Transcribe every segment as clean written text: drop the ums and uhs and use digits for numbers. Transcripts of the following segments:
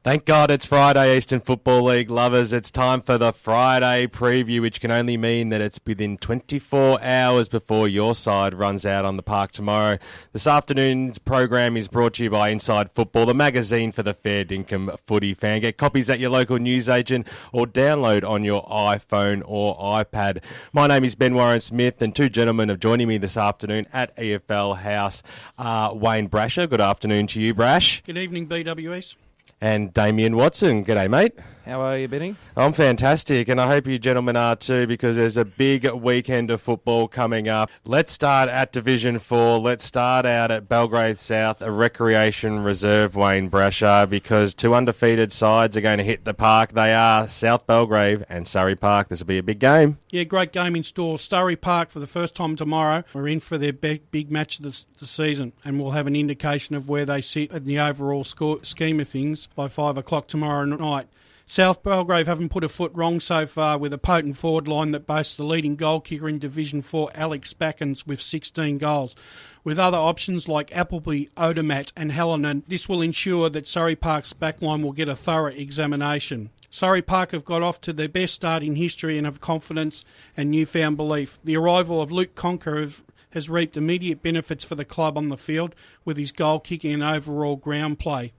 Thank God it's Friday, Eastern Football League lovers. It's time for the Friday preview, which can only mean that it's within 24 hours before your side runs out on the park tomorrow. This afternoon's program is brought to you by Inside Football, the magazine for the fair dinkum footy fan. Get copies at your local newsagent or download on your iPhone or iPad. My name is Ben Warren Smith, and two gentlemen are joining me this afternoon at EFL House. Wayne Brasher, good afternoon to you, Brash. Good evening, BWS. And Damien Watson. G'day, mate. How are you, Benny? I'm fantastic, and I hope you gentlemen are too, because there's a big weekend of football coming up. Let's start at Division 4. Let's start out at Belgrave South, a recreation reserve, Wayne Brasher, because two undefeated sides are going to hit the park. They are South Belgrave and Surrey Park. This will be a big game. Yeah, great game in store. Surrey Park for the first time tomorrow. We're in for their big match of the season, and we'll have an indication of where they sit in the overall scheme of things by 5 o'clock tomorrow night. South Belgrave haven't put a foot wrong so far, with a potent forward line that boasts the leading goal kicker in Division 4, Alex Backens, with 16 goals. With other options like Appleby, Odermatt and Hallinan, this will ensure that Surrey Park's backline will get a thorough examination. Surrey Park have got off to their best start in history and have confidence and newfound belief. The arrival of Luke Conker has reaped immediate benefits for the club on the field with his goal kicking and overall ground play.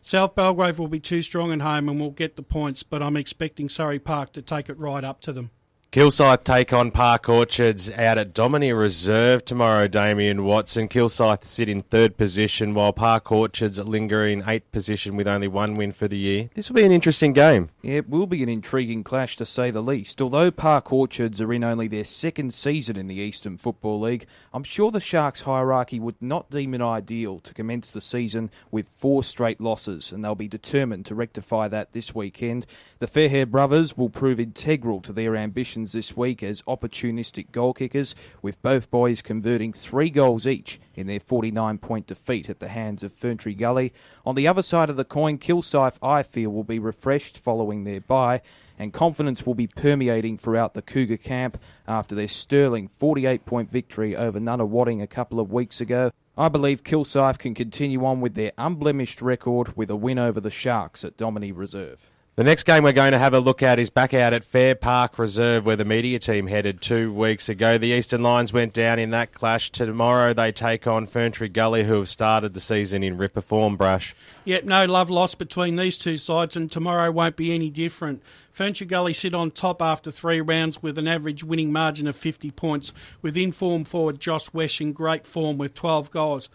South Belgrave will be too strong at home and will get the points, but I'm expecting Surrey Park to take it right up to them. Kilsyth take on Park Orchards out at Dominie Reserve tomorrow, Damien Watson. Kilsyth sit in third position, while Park Orchards linger in eighth position with only one win for the year. This will be an interesting game. Yeah, it will be an intriguing clash, to say the least. Although Park Orchards are in only their second season in the Eastern Football League, I'm sure the Sharks hierarchy would not deem it ideal to commence the season with 4 straight losses, and they'll be determined to rectify that this weekend. The Fairhair brothers will prove integral to their ambitions this week as opportunistic goal kickers, with both boys converting 3 goals each in their 49-point defeat at the hands of Ferntree Gully. On the other side of the coin, Kilsyth, I feel, will be refreshed following their bye, and confidence will be permeating throughout the Cougar camp after their sterling 48-point victory over Wodonga a couple of weeks ago. I believe Kilsyth can continue on with their unblemished record with a win over the Sharks at Dominie Reserve. The next game we're going to have a look at is back out at Fair Park Reserve, where the media team headed 2 weeks ago. The Eastern Lions went down in that clash. Tomorrow they take on Ferntree Gully, who have started the season in ripper form, Brush. Yet no love lost between these two sides, and tomorrow won't be any different. Ferntree Gully sit on top after 3 rounds with an average winning margin of 50 points, with in-form forward Josh Wesh in great form with 12 goals.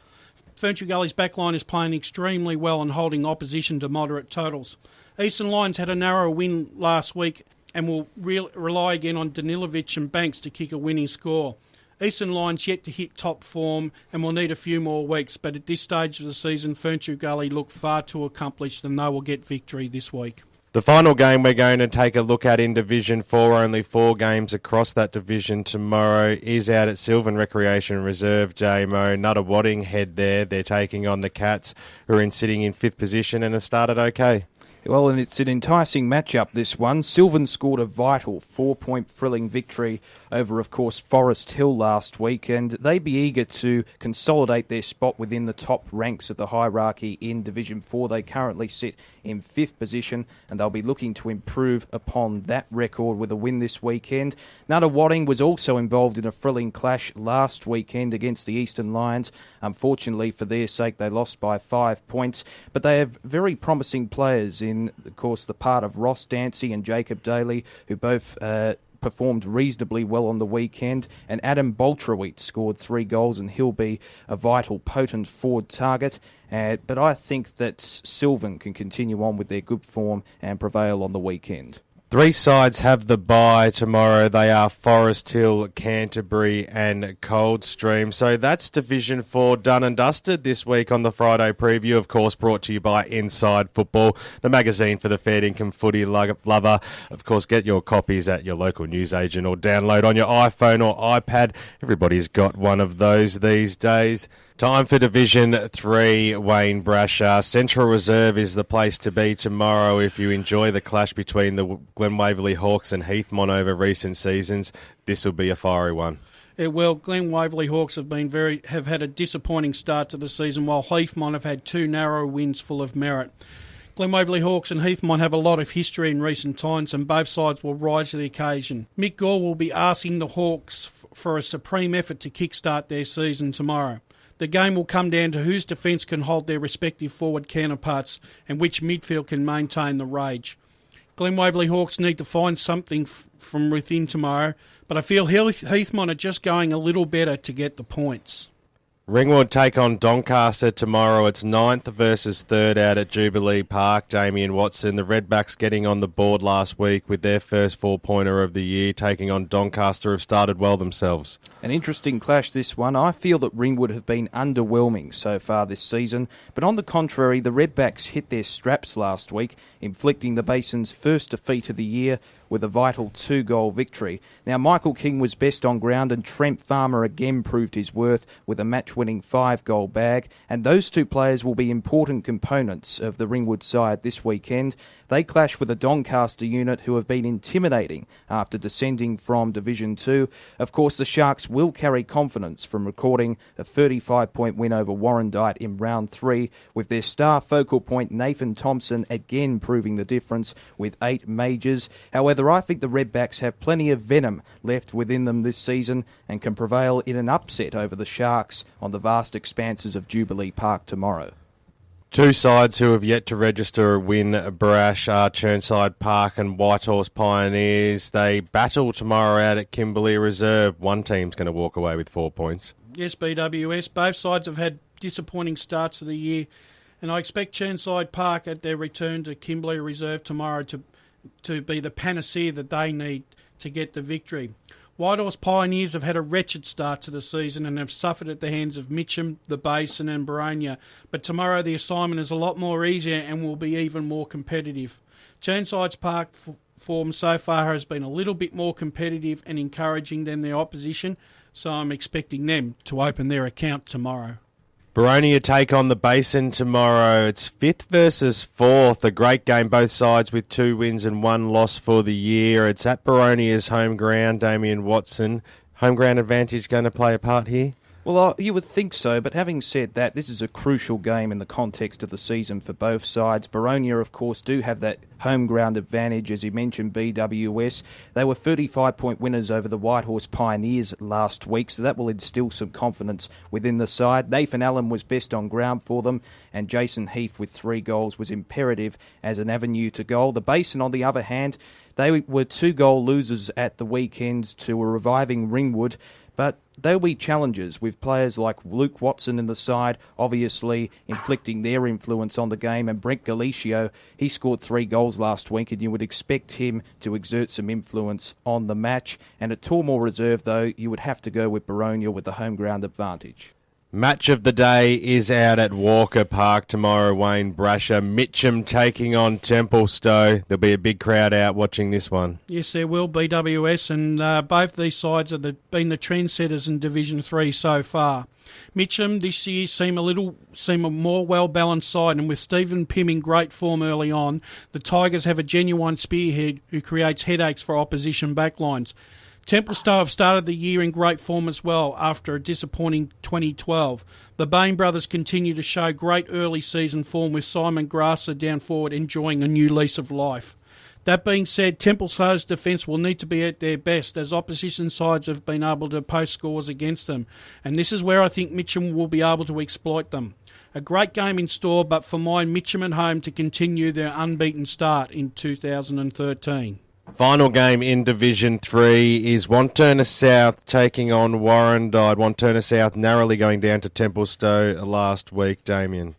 Ferntree Gully's backline is playing extremely well and holding opposition to moderate totals. Eastern Lions had a narrow win last week and will rely again on Danilovic and Banks to kick a winning score. Eastern Lions yet to hit top form and will need a few more weeks, but at this stage of the season, Ferntree Gully look far too accomplished and they will get victory this week. The final game we're going to take a look at in Division 4, only 4 games across that division tomorrow, is out at Sylvan Recreation Reserve, JMO. Wodonga head there. They're taking on the Cats, who are sitting in 5th position and have started okay. Well, and it's an enticing matchup, this one. Sylvan scored a vital 4-point thrilling victory over, of course, Forest Hill last week, and they'd be eager to consolidate their spot within the top ranks of the hierarchy in Division 4. They currently sit in 5th position, and they'll be looking to improve upon that record with a win this weekend. Wodonga was also involved in a thrilling clash last weekend against the Eastern Lions. Unfortunately, for their sake, they lost by 5 points, but they have very promising players in, of course, the part of Ross Dancy and Jacob Daly, who both performed reasonably well on the weekend, and Adam Boltrowitz scored 3 goals, and he'll be a vital, potent forward target. But I think that Sylvan can continue on with their good form and prevail on the weekend. 3 sides have the bye tomorrow. They are Forest Hill, Canterbury and Coldstream. So that's Division 4 done and dusted this week on the Friday preview, of course, brought to you by Inside Football, the magazine for the fair dinkum footy lover. Of course, get your copies at your local newsagent or download on your iPhone or iPad. Everybody's got one of those these days. Time for Division 3, Wayne Brasher. Central Reserve is the place to be tomorrow if you enjoy the clash between the Glen Waverly Hawks and Heathmont over recent seasons. This will be a fiery one. It will. Glen Waverly Hawks have had a disappointing start to the season, while Heathmont have had 2 narrow wins full of merit. Glen Waverley Hawks and Heathmont have a lot of history in recent times, and both sides will rise to the occasion. Mick Gore will be asking the Hawks for a supreme effort to kickstart their season tomorrow. The game will come down to whose defence can hold their respective forward counterparts and which midfield can maintain the rage. Glen Waverley Hawks need to find something from within tomorrow, but I feel Heathmont are just going a little better to get the points. Ringwood take on Doncaster tomorrow. It's 9th versus 3rd out at Jubilee Park. Damien Watson, the Redbacks getting on the board last week with their first 4-pointer of the year, taking on Doncaster, have started well themselves. An interesting clash, this one. I feel that Ringwood have been underwhelming so far this season, but on the contrary, the Redbacks hit their straps last week, inflicting the Basin's first defeat of the year with a vital 2-goal victory. Now, Michael King was best on ground, and Trent Farmer again proved his worth with a match-winning 5-goal bag, and those two players will be important components of the Ringwood side this weekend. They clash with a Doncaster unit who have been intimidating after descending from Division 2. Of course, the Sharks will carry confidence from recording a 35-point win over Warrandyte in round 3, with their star focal point Nathan Thompson again proving the difference with 8 majors. However, I think the Redbacks have plenty of venom left within them this season and can prevail in an upset over the Sharks on the vast expanses of Jubilee Park tomorrow. Two sides who have yet to register a win, Brash, are Chirnside Park and Whitehorse Pioneers. They battle tomorrow out at Kimberley Reserve. One team's going to walk away with 4 points. Yes, BWS. Both sides have had disappointing starts of the year, and I expect Chirnside Park at their return to Kimberley Reserve tomorrow to be the panacea that they need to get the victory. Whitehorse Pioneers have had a wretched start to the season and have suffered at the hands of Mitcham, the Basin and Baronia, but tomorrow the assignment is a lot more easier and will be even more competitive. Chirnside's Park form so far has been a little bit more competitive and encouraging than their opposition, so I'm expecting them to open their account tomorrow. Baronia take on the Basin tomorrow. It's 5th versus 4th. A great game, both sides with 2 wins and 1 loss for the year. It's at Baronia's home ground. Damien Watson, home ground advantage going to play a part here? Well, you would think so, but having said that, this is a crucial game in the context of the season for both sides. Baronia, of course, do have that home ground advantage, as you mentioned, BWS. They were 35-point winners over the Whitehorse Pioneers last week, so that will instill some confidence within the side. Nathan Allen was best on ground for them, and Jason Heath with 3 goals was imperative as an avenue to goal. The Basin, on the other hand, they were 2-goal losers at the weekend to a reviving Ringwood, but they'll be challenges with players like Luke Watson in the side, obviously inflicting their influence on the game, and Brent Galicio, he scored 3 goals last week, and you would expect him to exert some influence on the match. And at Tormore Reserve, though, you would have to go with Baronia with the home ground advantage. Match of the day is out at Walker Park tomorrow, Wayne Brasher. Mitcham taking on Templestowe. There'll be a big crowd out watching this one. Yes, there will be, WS, and both these sides have been the trendsetters in Division 3 so far. Mitcham this year seem a more well-balanced side, and with Stephen Pym in great form early on, the Tigers have a genuine spearhead who creates headaches for opposition backlines. Templestowe have started the year in great form as well after a disappointing 2012. The Bain brothers continue to show great early season form, with Simon Grasser down forward enjoying a new lease of life. That being said, Templestowe's defence will need to be at their best, as opposition sides have been able to post scores against them, and this is where I think Mitcham will be able to exploit them. A great game in store, but for mine, Mitcham at home to continue their unbeaten start in 2013. Final game in Division 3 is Wantirna South taking on Warrandyte. Wantirna South narrowly going down to Templestowe last week, Damien.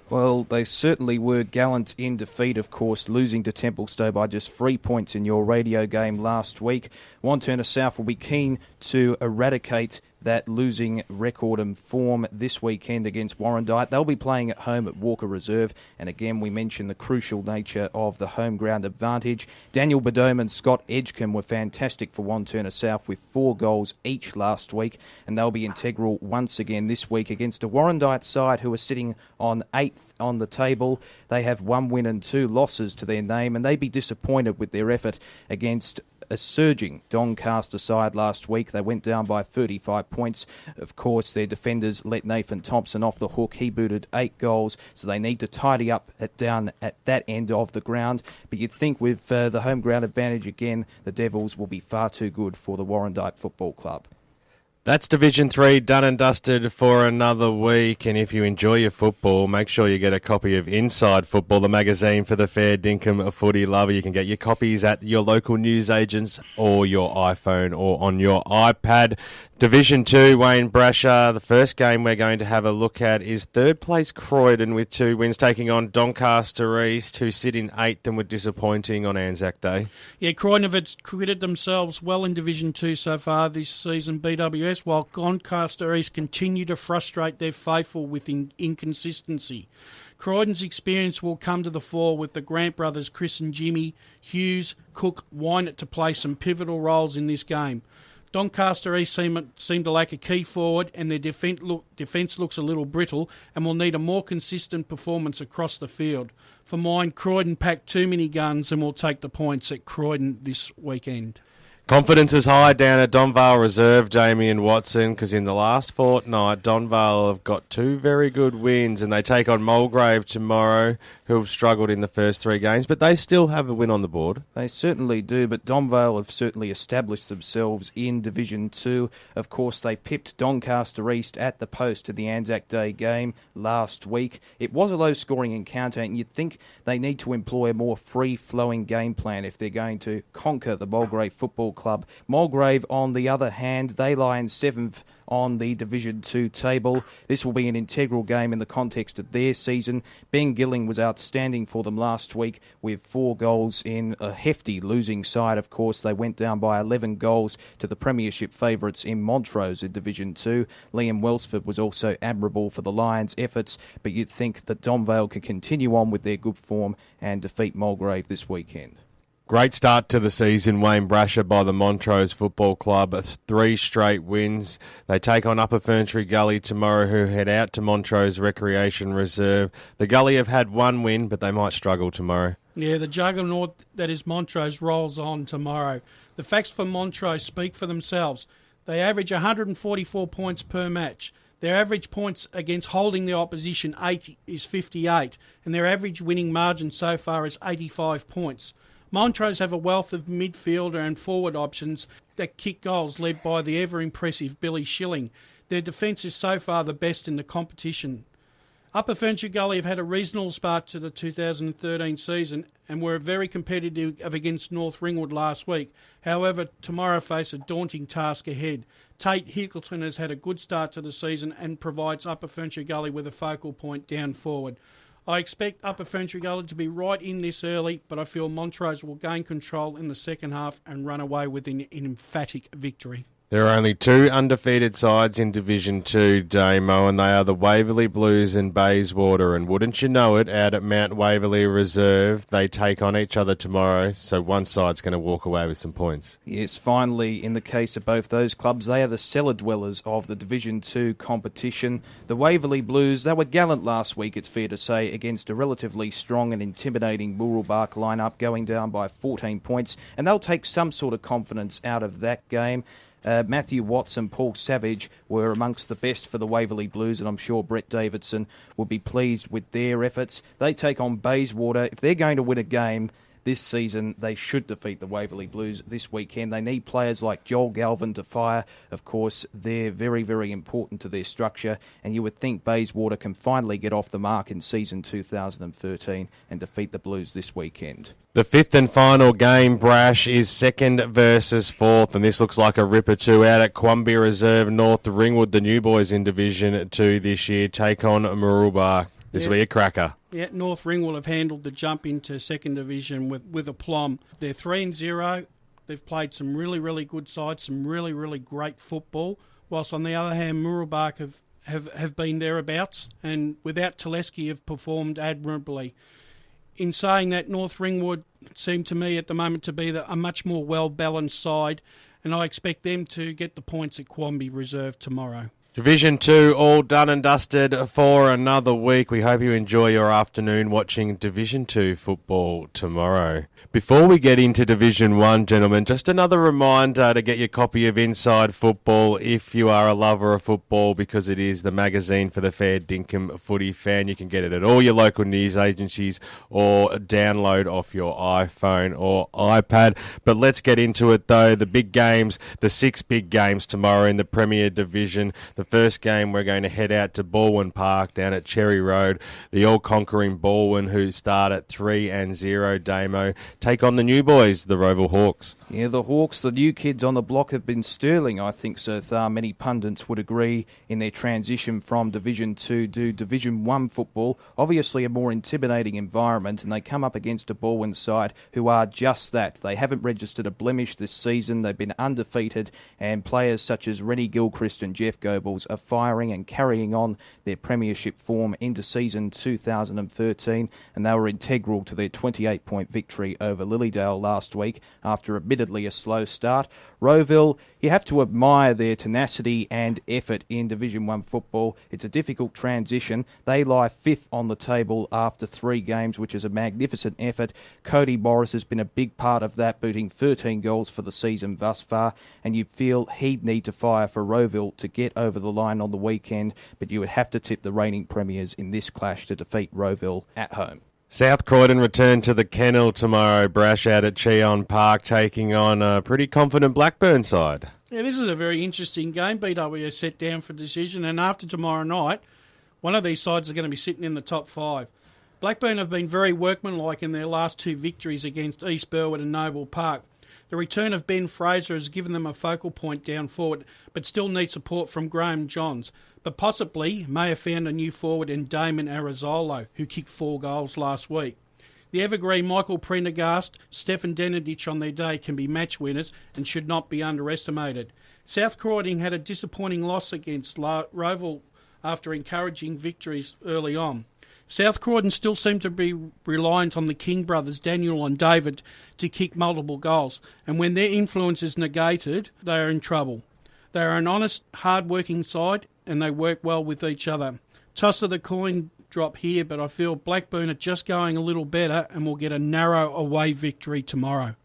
Well, they certainly were gallant in defeat, of course, losing to Templestowe by just 3 points in your radio game last week. Wantirna South will be keen to eradicate that losing record and form this weekend against Warrandyte. They'll be playing at home at Walker Reserve, and again we mentioned the crucial nature of the home ground advantage. Daniel Bedome and Scott Edgecombe were fantastic for Wantirna South with 4 goals each last week, and they'll be integral once again this week against a Warrandyte side who are sitting on 8th on the table. They have 1 win and 2 losses to their name, and they'd be disappointed with their effort against a surging Doncaster side last week. They went down by 35 points. Of course, their defenders let Nathan Thompson off the hook. He booted 8 goals, so they need to tidy up down at that end of the ground. But you'd think with the home ground advantage again, the Devils will be far too good for the Warrandyte Football Club. That's Division 3 done and dusted for another week. And if you enjoy your football, make sure you get a copy of Inside Football, the magazine for the fair dinkum footy lover. You can get your copies at your local newsagents or your iPhone or on your iPad. Division 2, Wayne Brasher. The first game we're going to have a look at is third place Croydon with 2 wins, taking on Doncaster East, who sit in 8th and were disappointing on Anzac Day. Yeah, Croydon have acquitted themselves well in Division 2 so far this season, BWS, while Doncaster East continue to frustrate their faithful with inconsistency. Croydon's experience will come to the fore with the Grant brothers Chris and Jimmy, Hughes, Cook, Wynett to play some pivotal roles in this game. Doncaster East seem to lack a key forward, and their defence looks a little brittle and will need a more consistent performance across the field. For mine, Croydon packed too many guns and will take the points at Croydon this weekend. Confidence is high down at Donvale Reserve, Damien Watson, because in the last fortnight, Donvale have got 2 very good wins, and they take on Mulgrave tomorrow, who have struggled in the first 3 games, but they still have a win on the board. They certainly do, but Donvale have certainly established themselves in Division 2. Of course, they pipped Doncaster East at the post to the Anzac Day game last week. It was a low-scoring encounter, and you'd think they need to employ a more free-flowing game plan if they're going to conquer the Belgrave Football Club. Mulgrave, on the other hand, they lie in 7th on the Division 2 table. This will be an integral game in the context of their season. Ben Gilling was outstanding for them last week with 4 goals in a hefty losing side. Of course, they went down by 11 goals to the Premiership favourites in Montrose in Division 2. Liam Welsford was also admirable for the Lions' efforts, but you'd think that Donvale could continue on with their good form and defeat Mulgrave this weekend. Great start to the season, Wayne Brasher, by the Montrose Football Club. 3 straight wins. They take on Upper Ferntree Gully tomorrow, who head out to Montrose Recreation Reserve. The Gully have had 1 win, but they might struggle tomorrow. Yeah, the juggernaut that is Montrose rolls on tomorrow. The facts for Montrose speak for themselves. They average 144 points per match. Their average points against holding the opposition 8 is 58, and their average winning margin so far is 85 points. Montrose have a wealth of midfielder and forward options that kick goals, led by the ever-impressive Billy Schilling. Their defence is so far the best in the competition. Upper Ferntree Gully have had a reasonable start to the 2013 season and were very competitive against North Ringwood last week. However, tomorrow face a daunting task ahead. Tate Hickleton has had a good start to the season and provides Upper Ferntree Gully with a focal point down forward. I expect Upper Ferntree Gully to be right in this early, but I feel Montrose will gain control in the second half and run away with an emphatic victory. There are only 2 undefeated sides in Division 2, Damo, and they are the Waverly Blues and Bayswater. And wouldn't you know it, out at Mount Waverly Reserve, they take on each other tomorrow, so one side's going to walk away with some points. Yes, finally, in the case of both those clubs, they are the cellar dwellers of the Division 2 competition. The Waverly Blues, they were gallant last week, it's fair to say, against a relatively strong and intimidating Mooroolbark lineup, going down by 14 points, and they'll take some sort of confidence out of that game. Matthew Watts and Paul Savage were amongst the best for the Waverly Blues, and I'm sure Brett Davidson will be pleased with their efforts. They take on Bayswater. If they're going to win a game this season, they should defeat the Waverly Blues this weekend. They need players like Joel Galvin to fire. Of course, they're very, very important to their structure, and you would think Bayswater can finally get off the mark in season 2013 and defeat the Blues this weekend. The 5th and final game, Brash, is 2nd versus 4th, and this looks like a ripper too. Out at Quamby Reserve, North Ringwood, the new boys in Division 2 this year, take on Mooroolbark. This will be a cracker. Yeah, North Ringwood have handled the jump into 2nd Division with aplomb. They're 3-0. They've played some really, really good sides, some really, really great football, whilst on the other hand, Mooroolbark have been thereabouts, and without Telesky have performed admirably. In saying that, North Ringwood seem to me at the moment to be a much more well-balanced side, and I expect them to get the points at Quamby Reserve tomorrow. Division 2 all done and dusted for another week. We hope you enjoy your afternoon watching Division 2 football tomorrow. Before we get into Division 1, gentlemen, just another reminder to get your copy of Inside Football if you are a lover of football, because it is the magazine for the fair dinkum footy fan. You can get it at all your local news agencies or download off your iPhone or iPad. But let's get into it though. The big games, the 6 big games tomorrow in the Premier Division. The first game, we're going to head out to Balwyn Park down at Cherry Road. The all-conquering Balwyn, who start at 3-0 Damo, take on the new boys, the Rovers Hawks. Yeah, the Hawks, the new kids on the block, have been sterling, I think so far. Many pundits would agree in their transition from Division 2 to Division 1 football. Obviously a more intimidating environment, and they come up against a Balwyn side who are just that. They haven't registered a blemish this season. They've been undefeated, and players such as Rennie Gilchrist and Jeff Goebbels are firing and carrying on their premiership form into season 2013, and they were integral to their 28-point victory over Lilydale last week after admittedly a slow start. Rowville, you have to admire their tenacity and effort in Division 1 football. It's a difficult transition. They lie 5th on the table after 3 games, which is a magnificent effort. Cody Morris has been a big part of that, booting 13 goals for the season thus far, and you feel he'd need to fire for Rowville to get over the line on the weekend, but you would have to tip the reigning premiers in this clash to defeat Rowville at home. South Croydon return to the Kennel tomorrow. Brash out at Cheon Park, taking on a pretty confident Blackburn side. Yeah, this is a very interesting game. BW set down for decision, and after tomorrow night, one of these sides is going to be sitting in the top 5. Blackburn have been very workmanlike in their last 2 victories against East Burwood and Noble Park. The return of Ben Fraser has given them a focal point down forward, but still need support from Graham Johns. But possibly may have found a new forward in Damon Arizolo, who kicked 4 goals last week. The evergreen Michael Prendergast, Stefan Denadich on their day can be match winners and should not be underestimated. South Croydon had a disappointing loss against Rowville after encouraging victories early on. South Croydon still seem to be reliant on the King brothers, Daniel and David, to kick multiple goals, and when their influence is negated, they are in trouble. They are an honest, hard-working side, and they work well with each other. Toss of the coin drop here, but I feel Blackburn are just going a little better and will get a narrow away victory tomorrow.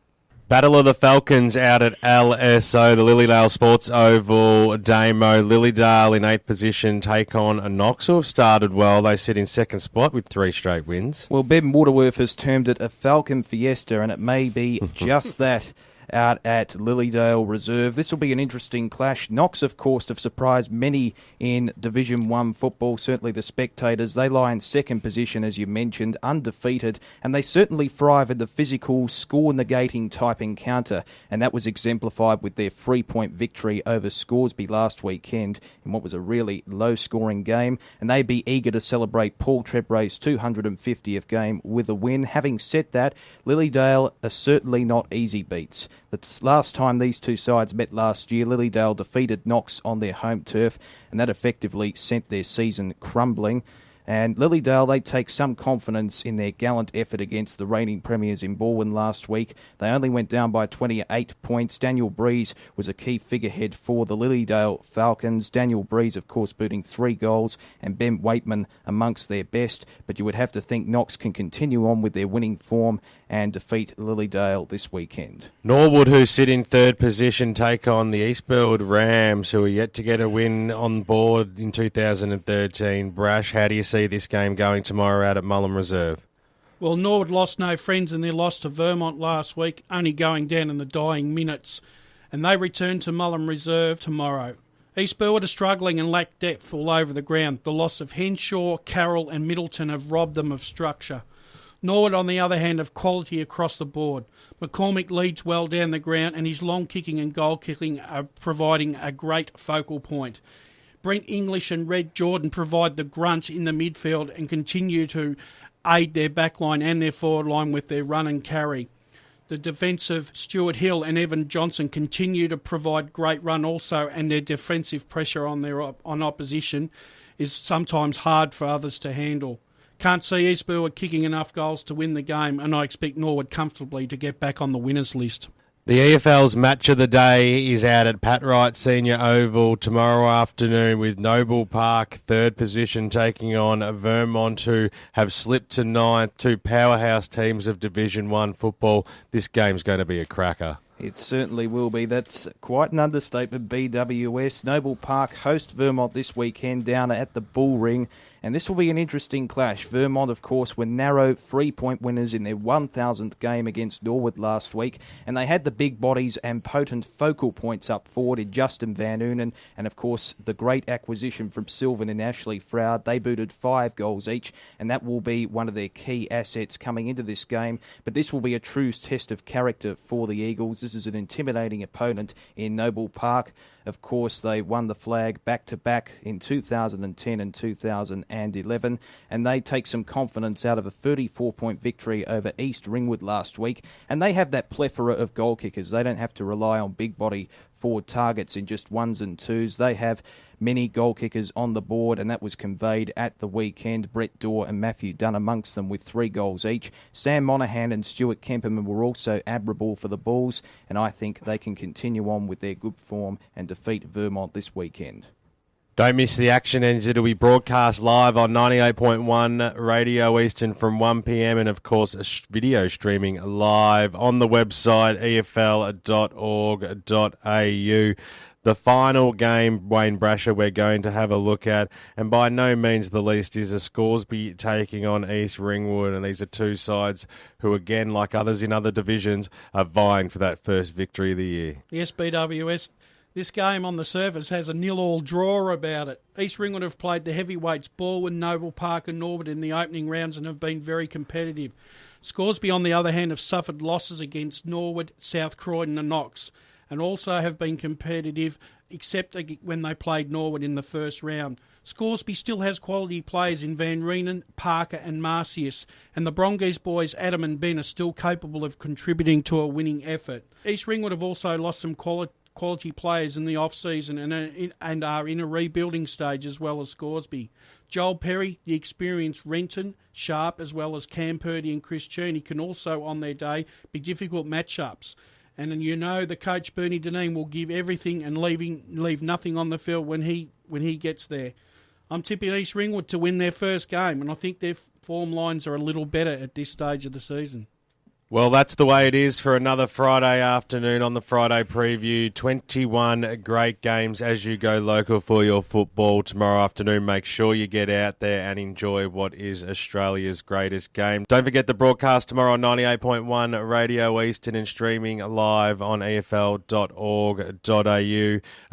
Battle of the Falcons out at LSO, the Lilydale Sports Oval. Damo, Lilydale in 8th position, take on a Knox, who have started well. They sit in 2nd spot with 3 straight wins. Well, Ben Waterworth has termed it a Falcon Fiesta, and it may be just that out at Lilydale Reserve. This will be an interesting clash. Knox, of course, have surprised many in Division 1 football, certainly the spectators. They lie in 2nd position, as you mentioned, undefeated, and they certainly thrive in the physical, score-negating type encounter, and that was exemplified with their 3-point victory over Scoresby last weekend in what was a really low-scoring game, and they'd be eager to celebrate Paul Trebray's 250th game with a win. Having said that, Lilydale are certainly not easy beats. The last time these two sides met last year, Lilydale defeated Knox on their home turf, and that effectively sent their season crumbling. And Lilydale, they take some confidence in their gallant effort against the reigning premiers in Balwyn last week. They only went down by 28 points. Daniel Breeze was a key figurehead for the Lilydale Falcons. Daniel Breeze, of course, booting 3 goals, and Ben Waitman amongst their best. But you would have to think Knox can continue on with their winning form and defeat Lilydale this weekend. Norwood, who sit in 3rd position, take on the East Burwood Rams, who are yet to get a win on board in 2013. Brash, how do you see this game going tomorrow out at Mullen Reserve? Well, Norwood lost no friends in their loss to Vermont last week, only going down in the dying minutes, and they return to Mullen Reserve tomorrow. East Burwood are struggling and lack depth all over the ground. The loss of Henshaw, Carroll and Middleton have robbed them of structure. Norwood, on the other hand, have quality across the board. McCormick leads well down the ground, and his long kicking and goal kicking are providing a great focal point. Brent English and Red Jordan provide the grunt in the midfield and continue to aid their backline and their forward line with their run and carry. The defensive Stuart Hill and Evan Johnson continue to provide great run also, and their defensive pressure on opposition is sometimes hard for others to handle. Can't see East Burwood kicking enough goals to win the game, and I expect Norwood comfortably to get back on the winners list. The EFL's match of the day is out at Pat Wright Senior Oval tomorrow afternoon with Noble Park, third position, taking on Vermont, who have slipped to ninth, two powerhouse teams of Division 1 football. This game's going to be a cracker. It certainly will be. That's quite an understatement, BWS. Noble Park host Vermont this weekend down at the Bull Ring, and this will be an interesting clash. Vermont, of course, were narrow 3-point winners in their 1,000th game against Norwood last week, and they had the big bodies and potent focal points up forward in Justin Van Unen, and of course the great acquisition from Sylvan and Ashley Froud. They booted 5 goals each, and that will be one of their key assets coming into this game. But this will be a true test of character for the Eagles. This is an intimidating opponent in Noble Park. Of course, they won the flag back-to-back in 2010 and 2011, and they take some confidence out of a 34-point victory over East Ringwood last week, and they have that plethora of goal kickers. They don't have to rely on big-body forward targets in just ones and twos. They have many goal kickers on the board, and that was conveyed at the weekend. Brett Dorr and Matthew Dunn amongst them with 3 goals each. Sam Monaghan and Stuart Kemperman were also admirable for the Bulls, and I think they can continue on with their good form and defeat Vermont this weekend. Don't miss the action, and it'll be broadcast live on 98.1 Radio Eastern from 1 p.m, and of course video streaming live on the website efl.org.au. The final game, Wayne Brasher, we're going to have a look at, and by no means the least, is a Scoresby taking on East Ringwood, and these are two sides who, again, like others in other divisions, are vying for that first victory of the year. Yes, BWS. This game on the surface has a 0-0 draw about it. East Ringwood have played the heavyweights Baldwin, Noble Park and Norwood in the opening rounds and have been very competitive. Scoresby, on the other hand, have suffered losses against Norwood, South Croydon and Knox, and also have been competitive except when they played Norwood in the first round. Scoresby still has quality players in Van Reenen, Parker and Marcius, and the Brongos boys Adam and Ben are still capable of contributing to a winning effort. East Ringwood have also lost some quality players in the off-season and are in a rebuilding stage as well as Scoresby. Joel Perry, the experienced Renton, Sharp, as well as Cam Purdy and Chris Cheney can also, on their day, be difficult matchups. And you know the coach, Bernie Deneen, will give everything and leave nothing on the field when he gets there. I'm tipping East Ringwood to win their first game, and I think their form lines are a little better at this stage of the season. Well, that's the way it is for another Friday afternoon on the Friday Preview. 21 great games as you go local for your football tomorrow afternoon. Make sure you get out there and enjoy what is Australia's greatest game. Don't forget the broadcast tomorrow on 98.1 Radio Eastern and streaming live on efl.org.au.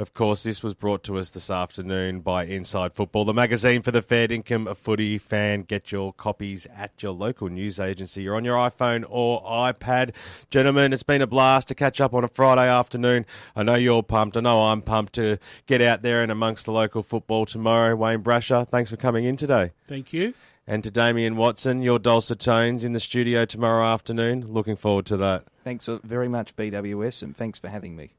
Of course, this was brought to us this afternoon by Inside Football, the magazine for the fair dinkum footy fan. Get your copies at your local news agency. You're on your iPhone or iPad. Gentlemen, it's been a blast to catch up on a Friday afternoon. I know you're pumped. I know I'm pumped to get out there and amongst the local football tomorrow. Wayne Brasher, thanks for coming in today. Thank you. And to Damien Watson, your dulcet tones in the studio tomorrow afternoon. Looking forward to that. Thanks very much, BWS, and thanks for having me.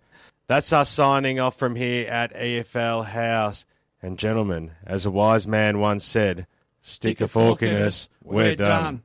That's us signing off from here at EFL House. And gentlemen, as a wise man once said, stick a fork in us, we're done.